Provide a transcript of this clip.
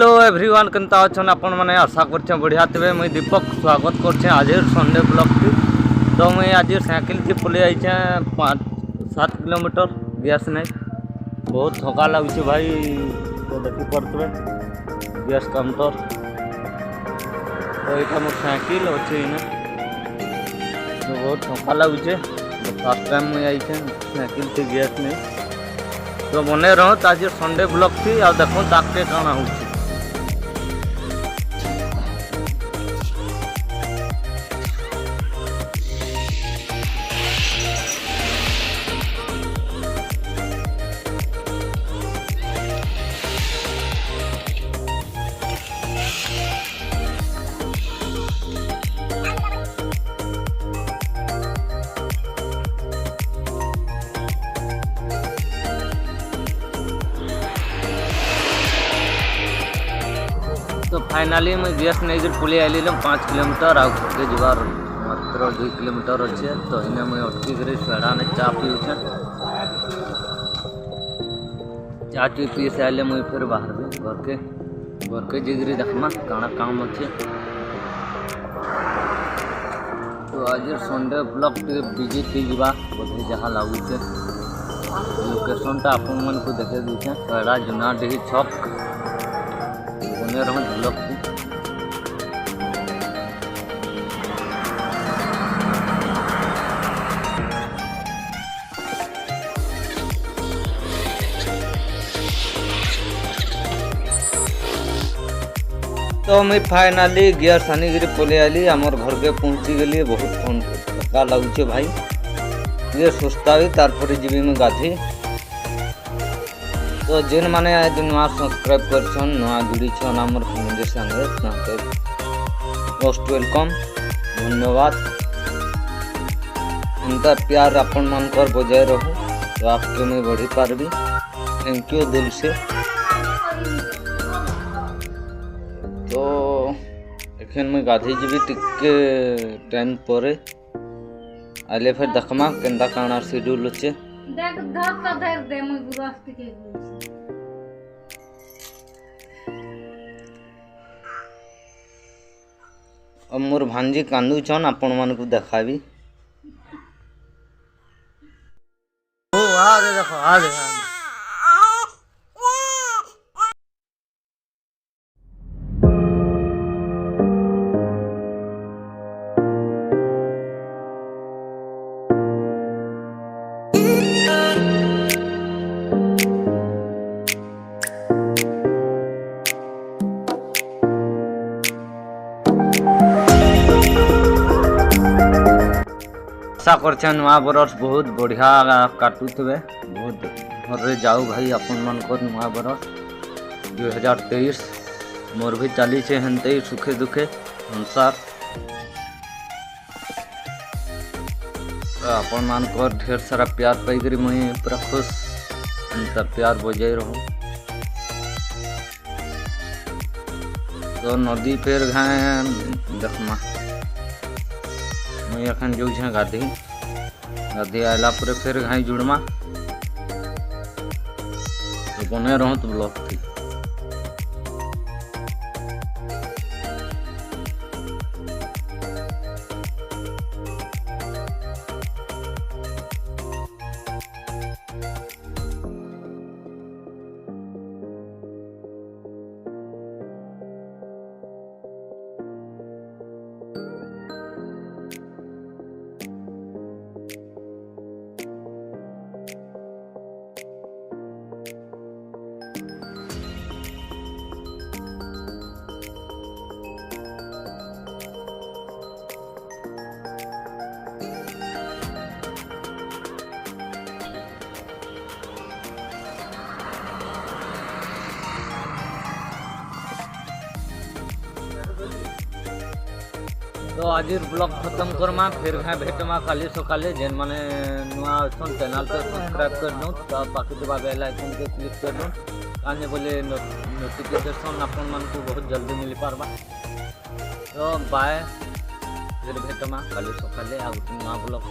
Hello everyone केनता अच्छन आपण मैंने आशा करछे बढ़िया थे। मुई दीपक स्वागत करछे आज संडे ब्लॉग थी। तो मुई आज साइकिल थी पलि आईचे 5-7 किलोमीटर गैस नहीं बहुत थका लगुच भाई। तो देखी पड़े गैस काउंटर तो यहाँ मोर साइकिल अच्छे तो बहुत थका लगुचे। फर्स्ट टाइम मुई आईचे साइकिल थी गैस नहीं तो बने रहो आज संडे ब्लॉग थी आ देखो ताके काना हो। तो फाइनाली मैं गैस नहीं पलि आइली 5 किलोमीटर आगे जबार मात्र 2 किलोमीटर अच्छे। तो इन्हें मुझे अटकी कर पेड़ा ने चा पीछे चा टी पी से आइले मुझे फिर बाहर भी घर के जिगरी देखमा काना काम अच्छे। तो आज संडे ब्लॉक टे बिजी थी जा बोधे जहाँ लगुचे लोकेशनटा आपण मन को देखे दीचे पेड़ा जुनाडीही छक बने रहो ब्लॉक थी। तो मैं फाइनाली गियर सानिगिरी पलि आइली आमर घर के पहुँची गली। बहुत थका लगुचे भाई ये सुस्ता भी तारपर जीवी में गाधी। तो जेन माने आज नुआ सब्सक्राइब करछन नुआ जुड़ी छन आमर फैमिली संगे ताके मोस्ट वेलकम धन्यवाद। उनका प्यार अपन मन कर बजाय रहो तो आपके मैं बढ़ी पारबी। थैंक यू दिल से। तो एखन मैं गाधी जीवी टिके टाइम पर आले फिर देखमा केंदा काना शेड्यूल होचे। देख धर का धर दे मुई गुरास्ती के अब मोर भांजी कांदू छन आपण मन को देखाबी। ओ आ रे देखो आ रे आशा कर नुआ बरस बहुत बढ़िया काटुवे बहुत भर जाऊ भाई अपन मन कर नुआ बरस 2023 मोर भी चली से हेनते सुखे दुखे संसार। अपन मन कर ढेर सारा प्यार पाई मुई पूरा खुश उनका प्यार बजाय रहूं। तो नदी फेर घाए देखमा मुई अखन जो गाधी आला पर फिर घाई जुड़मा तो बने रहो तो ब्लॉक थी। तो आज ब्लॉग खत्म करमा फिर भाई भेटमा खाली सकाले जेन माने नुआ अछन चैनल पे सब्सक्राइब कर दो तो पाखी दबा बेल आइकन के क्लिक कर दो काने बोले नोटिफिकेशन अपन मन को बहुत जल्दी मिल पारबा। तो बाय फिर भेटमा खाली सकाले आ नुआ ब्लॉग।